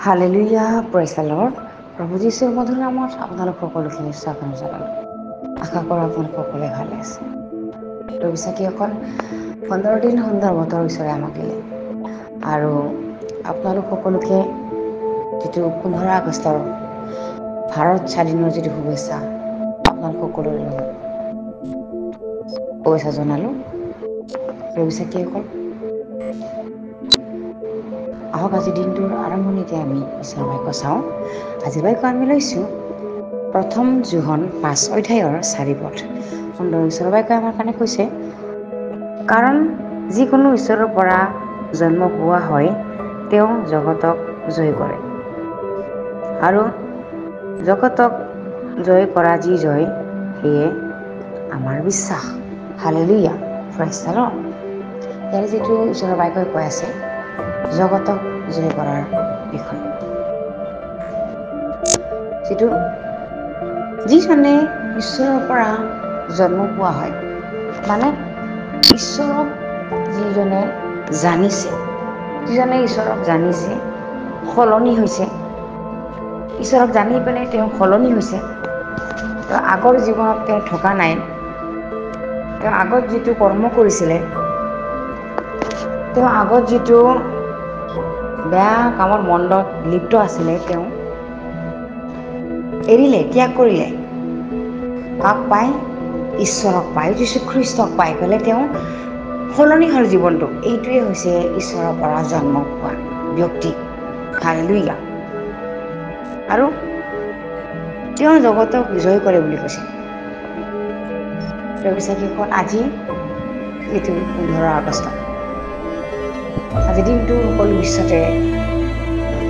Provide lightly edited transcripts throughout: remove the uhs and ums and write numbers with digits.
Hallelujah, praise the lord. প্ৰভু যীশুৰ মধুৰ নামত আপোনালোক সকলোখিনি স্বাগতম জনালোঁ। আশা কৰোঁ আপোনালোক সকলোৱে ভালে আছে। তো বিশ্বাসীসকল, 15 দিন সুন্দৰ বতৰ ঈশ্বৰে আমাক দিলে আৰু আপোনালোক সকলোকে যিটো 15 আগষ্টৰ ভাৰত স্বাধীনৰ যিটো শুভেচ্ছা আপোনালোক সকলোৰে লগত শুভেচ্ছা জনালোঁ। তো বিশ্বাসীসকল, আহক আজি দিনটোৰ আৰম্ভণিতে আমি ঈশ্বৰৰ বাক্য চাওঁ। আজি বাক্য আমি লৈছোঁ 1 যোহন 5 অধ্যায়ৰ 4 পদ। সুন্দৰ ঈশ্বৰৰ বাক্য আমাৰ কাৰণে কৈছে, কাৰণ যিকোনো ঈশ্বৰৰ পৰা জন্ম হোৱা হয় তেওঁ জগতক জয় কৰে, আৰু জগতক জয় কৰা যি জয় সেয়ে আমাৰ বিশ্বাস। Hallelujah, praise the Lord. ইয়াৰ যিটো ঈশ্বৰৰ বাক্যই কৈ আছে জগতক জয় কৰাৰ বিষয়ে, যিটো যিজনে ঈশ্বৰৰ পৰা জন্ম পোৱা হয়, মানে ঈশ্বৰক যিজনে জানিছে, যিজনে ঈশ্বৰক জানিছে, সলনি হৈছে, ঈশ্বৰক জানি পেলাই তেওঁ সলনি হৈছে। তো আগৰ জীৱনত তেওঁ থকা নাই, তেওঁ আগত যিটো কৰ্ম কৰিছিলে, তেওঁ আগত যিটো বেয়া কামৰ মণ্ডত লিপ্ত আছিলে তেওঁ এৰিলে, ত্যাগ কৰিলে। কাক পাই? ঈশ্বৰক পাই, যীশুখ্ৰীষ্টক পাই পেলাই তেওঁ সলনি হ'ল জীৱনটো। এইটোৱে হৈছে ঈশ্বৰৰ পৰা জন্ম পোৱা ব্যক্তি। হালেলুয়া। আৰু তেওঁ জগতক জয় কৰে বুলি কৈছে। বিশ্বাসীসকল, আজি এইটো 15 আগষ্ট, আজি দিনটো সকলো বিশ্বতে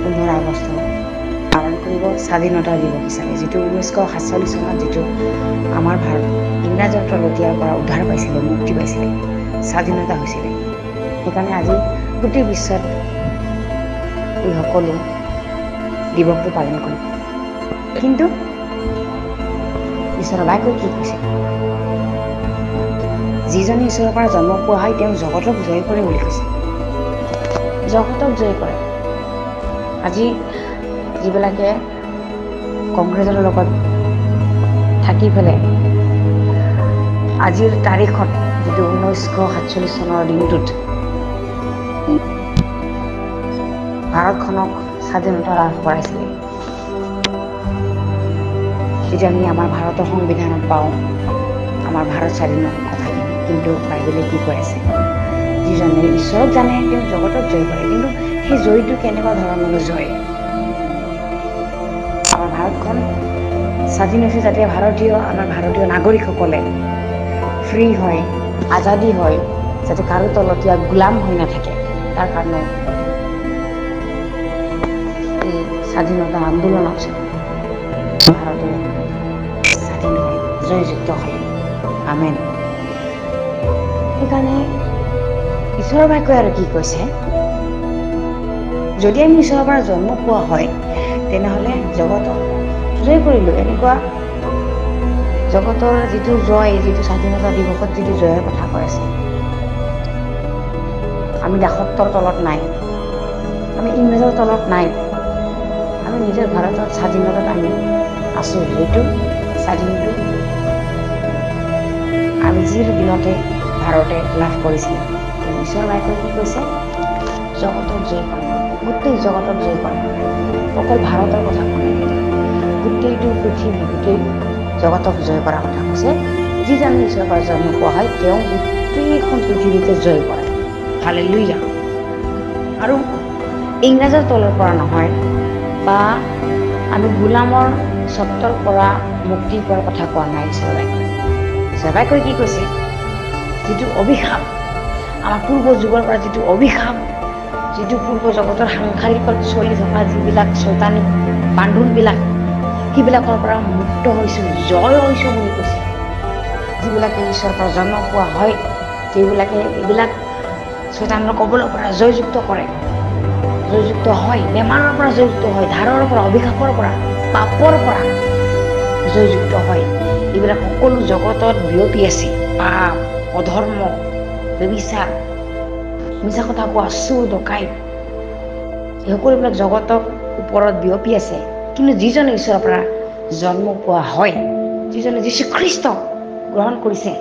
15 আগষ্ট পালন কৰিব স্বাধীনতা দিৱস হিচাপে, যিটো 1947 চনত যিটো আমাৰ ভাৰত ইংৰাজৰ তলতীয়াৰ পৰা উদ্ধাৰ পাইছিলে, মুক্তি পাইছিলে, স্বাধীনতা হৈছিলে। সেইকাৰণে আজি গোটেই বিশ্বত এই সকলো দিৱসটো পালন কৰিব। কিন্তু ঈশ্বৰৰ বাক্যই কি কৈছে? যিজনে ঈশ্বৰৰ পৰা জন্ম পোৱা হয় তেওঁ জগতক জয় কৰে বুলি কৈছে। জগতক জয় কৰে। আজি যিবিলাকে কংগ্ৰেছৰ লগত থাকি পেলাই আজিৰ তাৰিখত, যিটো 1947 চনৰ দিনটোত ভাৰতখনক স্বাধীনতা লাভ কৰাইছিলে, যেতিয়া আমি আমাৰ ভাৰতৰ সংবিধানত পাওঁ আমাৰ ভাৰত স্বাধীনৰ কথাখিনি, কিন্তু বাইবেলে কি কৈ আছে? যিজনে ঈশ্বৰক জানে তেওঁ জগতক জয় কৰে। কিন্তু সেই জয়টো কেনেকুৱা ধৰণৰ জয়? আমাৰ ভাৰতখন স্বাধীন হৈছে যাতে আমাৰ ভাৰতীয় নাগৰিকসকলে ফ্ৰী হয়, আজাদী হয়, যাতে কাৰো তলতীয়া গোলাম হৈ নাথাকে। তাৰ কাৰণে এই স্বাধীনতা আন্দোলনত ভাৰতে স্বাধীন হয়, জয়যুক্ত হয়। আমেন। সেইকাৰণে ঈশ্বৰৰ বাক্যই আৰু কি কৈছে? যদি আমি ঈশ্বৰৰ পৰা জন্ম পোৱা হয় তেনেহ'লে জগতক জয় কৰিলোঁ। এনেকুৱা জগতৰ যিটো জয়, যিটো স্বাধীনতা দিৱসত যিটো জয়ৰ কথা কৈ আছে, আমি দাসত্বৰ তলত নাই, আমি ইংৰাজৰ তলত নাই, আমি নিজৰ ভাৰতৰ স্বাধীনতাত আমি আছোঁ। সেইটো স্বাধীনটো আজিৰ দিনতে ভাৰতে লাভ কৰিছিলে। ঈশ্বৰৰ বাক্যই কি কৈছে? জগতক জয় কৰে, গোটেই জগতক জয় কৰে। অকল ভাৰতৰ কথা কোৱা নাই, গোটেইটো পৃথিৱী, গোটেই জগতক জয় কৰাৰ কথা কৈছে। যিজনে ঈশ্বৰৰ পৰা জন্ম পোৱা হয় তেওঁ গোটেইখন পৃথিৱীতে জয় কৰে। হালেলুয়া। আৰু ইংৰাজৰ তলৰ পৰা নহয়, বা আমি গোলামৰ স্বত্বৰ পৰা মুক্তি পোৱাৰ কথা কোৱা নাই ঈশ্বৰৰ বাক্যই। ঈশ্বৰৰ বাক্যই কি কৈছে? যিটো অভিশাপ, আমাৰ পূৰ্ব যুগৰ পৰা যিটো অভিশাপ, যিটো পূৰ্ব জগতৰ সাংসাৰিকত চলি থকা যিবিলাক চৈতানিক বান্ধোনবিলাক, সেইবিলাকৰ পৰা মুক্ত হৈছোঁ, জয় হৈছোঁ বুলি কৈছে। যিবিলাকে ঈশ্বৰৰ পৰা জন্ম পোৱা হয় সেইবিলাকে এইবিলাক চৈতানৰ কবলৰ পৰা জয়যুক্ত কৰে, জয়যুক্ত হয়, বেমাৰৰ পৰা জয়যুক্ত হয়, ধাৰৰ পৰা, অভিশাপৰ পৰা, পাপৰ পৰা জয়যুক্ত হয়। এইবিলাক সকলো জগতত বিয়পি আছে। পাপ, অধৰ্ম, ব্যভিচাৰ, মিছা কথা কোৱা, চুৰ, ডকাইত, এই সকলোবিলাক জগতক ওপৰত বিয়পি আছে, কিন্তু যিজনে ঈশ্বৰৰ পৰা জন্ম পোৱা হয়, যিজনে যীশুখ্ৰীষ্ট গ্ৰহণ কৰিছে,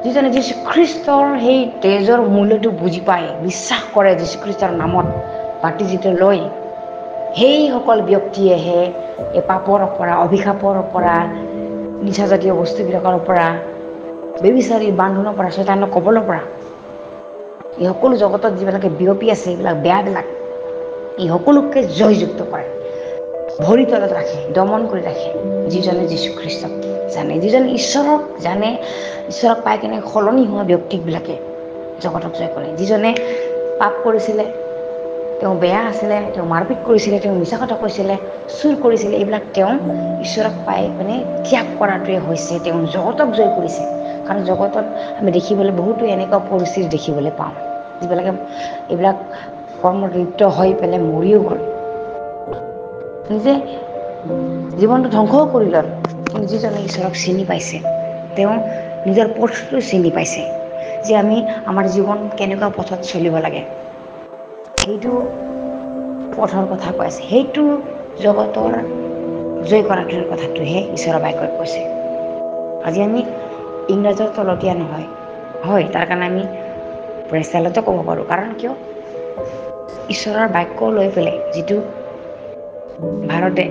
যিজনে যীশুখ্ৰীষ্টৰ সেই তেজৰ মূল্যটো বুজি পায়, বিশ্বাস কৰে যীশুখ্ৰীষ্টৰ নামত বাতিজিত লৈ, সেইসকল ব্যক্তিয়েহে এই পাপৰ পৰা, অভিশাপৰ পৰা, নিচাজাতীয় বস্তুবিলাকৰ পৰা, বেবিচাৰী বান্ধোনৰ পৰা, শয়তানৰ কবলৰ পৰা, এই সকলো জগতত যিবিলাকে বিয়পি আছে, এইবিলাক বেয়াবিলাক, এই সকলোকে জয়যুক্ত কৰে, ভৰি তলত ৰাখে, দমন কৰি ৰাখে যিজনে যীশুখ্ৰীষ্টক জানে, যিজনে ঈশ্বৰক জানে, ঈশ্বৰক পাই কেনে সলনি হোৱা ব্যক্তিবিলাকে জগতক জয় কৰে। যিজনে পাপ কৰিছিলে, তেওঁ বেয়া আছিলে, তেওঁ মাৰপিট কৰিছিলে, তেওঁ মিছা কথা কৈছিলে, চুৰ কৰিছিলে, এইবিলাক তেওঁ ঈশ্বৰক পাই মানে ত্যাগ কৰাটোৱে হৈছে তেওঁ জগতক জয় কৰিছে। কাৰণ জগতত আমি দেখিবলৈ বহুতো এনেকুৱা পৰিস্থিতি দেখিবলৈ পাওঁ, যিবিলাকে এইবিলাক কৰ্মত লিপ্ত হৈ পেলাই মৰিও গ'ল, নিজে জীৱনটো ধ্বংসও কৰি ল'ল, কিন্তু যিজনে ঈশ্বৰক চিনি পাইছে, তেওঁ নিজৰ পথটো চিনি পাইছে, যে আমি আমাৰ জীৱন কেনেকুৱা পথত চলিব লাগে, সেইটো পথৰ কথা কৈ আছে, সেইটো জগতৰ জয় কৰাটোৰ কথাটোহে ঈশ্বৰৰ বাক্যই কৈছে। আজি আমি ইংৰাজৰ তলতীয়া নহয়, হয়, তাৰ কাৰণে আমি প্ৰেছালতো ক'ব পাৰোঁ, কাৰণ কিয় ঈশ্বৰৰ বাক্য লৈ পেলাই যিটো ভাৰতে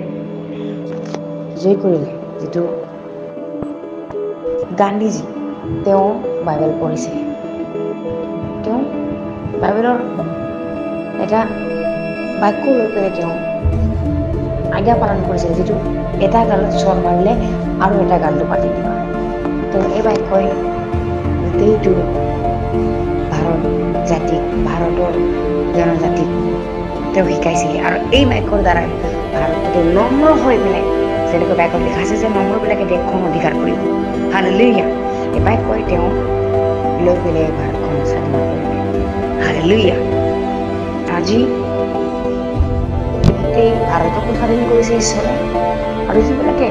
জয় কৰিলে, যিটো গান্ধীজী, তেওঁ বাইবেল পঢ়িছিলে, তেওঁ বাইবেলৰ এটা বাক্য লৈ পেলাই তেওঁ আজ্ঞা পালন কৰিছিল, যিটো এটা গালত চৰ মাৰিলে আৰু এটা গালটো পাতি দিবা। তেওঁ এই বাক্যই গোটেইটো ভাৰত জাতিক, ভাৰতৰ জনজাতিক তেওঁ শিকাইছিলে, আৰু এই বাক্যৰ দ্বাৰাই ভাৰতটো নম্ৰ হৈ পেলাই, যেনেকৈ বাক্যত লিখা আছে যে নম্ৰবিলাকে দেশখন অধিকাৰ কৰিব, হালেলুয়া, এই বাক্যই তেওঁ লৈ পেলাই ভাৰতখন স্বাধীন কৰিলে, হালেলুয়া। আজি গোটেই ভাৰতকো স্বাধীন কৰিছে ঈশ্বৰে, আৰু যিবিলাকে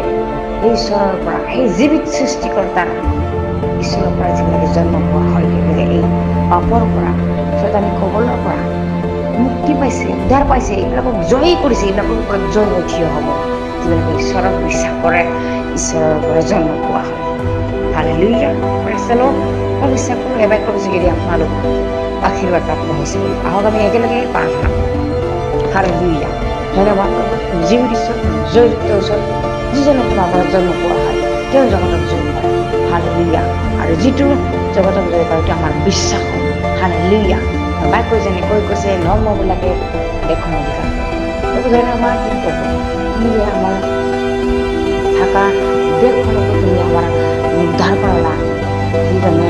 সেই ঈশ্বৰৰ পৰা, সেই জীৱিত সৃষ্টিকৰ্তাৰ ঈশ্বৰৰ পৰা যিবিলাকে জন্ম পোৱা হয়, সেইবিলাকে এই পাপৰ পৰা, শয়তানী কবলৰ পৰা মুক্তি পাইছে, উদ্ধাৰ পাইছে, এইবিলাকক জয় কৰিছে, এইবিলাকৰ ওপৰত জয় হৈ থিয় হ'ব, যিবিলাকে ঈশ্বৰক বিশ্বাস কৰে, ঈশ্বৰৰ পৰা জন্ম পোৱা হয়, হালেলুয়া, প্ৰেইজ দ্য লৰ্ড। মই বিশ্বাস কৰোঁ এই বাক্যৰ যোগেদি আপোনালোক আশীৰ্বাদ প্ৰাপ্ত হৈছে বুলি। আহক আমি একেলগে প্ৰাৰ্থনা কৰোঁ। হালেলুয়া, ধন্যবাদ প্ৰভু, জীৱিত ঈশ্বৰ, জয়যুক্ত ঈশ্বৰ, যিজনে তোমাৰ পৰা জন্ম পোৱা হয়, তেওঁ জগতক জয় কৰে, হালেলুয়া, আৰু যিটো জগতক জয় কৰে সেইটো আমাৰ বিশ্বাস হয়, হালেলুয়া। বাক্য যেনেকৈ কৈছে নম্ৰবিলাকে দেশখন অধিকাৰ কৰে। প্ৰভু ধন্যবাদ দিম প্ৰভু, তুমি যে আমাৰ থকা দেশখনকো তুমি আমাৰ উদ্ধাৰ কৰালা, যিজনে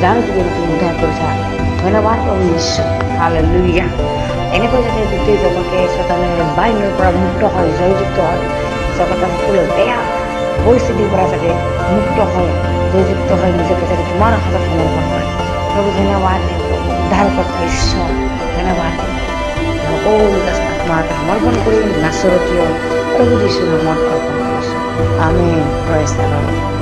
যাৰ যোগেদি তুমি উদ্ধাৰ কৰিছা, ধন্যবাদ প্ৰভু ঈশ্বৰ, হালেলুয়া। এনেকৈ যাতে গোটেই জগতে শয়তানৰ বাহিনীৰ পৰা মুক্ত হয়, জয়যুক্ত হয়, জগতৰ সকলো বেয়া পৰিস্থিতিৰ পৰা যাতে মুক্ত হয়, জয়যুক্ত হয়, নিজকে যাতে তোমাৰ হাতত সমৰ্পণ কৰে। প্ৰভু ধন্যবাদ দিম প্ৰভু, উদ্ধাৰকৰ্তা ঈশ্বৰ, ধন্যবাদ দিম, সকলো তোমাৰ হাতত সমৰ্পণ কৰি নাচৰতীয় প্ৰভু যীশুৰ নামত অৰ্পণ কৰিছোঁ, আমেন, প্ৰেইজ দ্য লৰ্ড।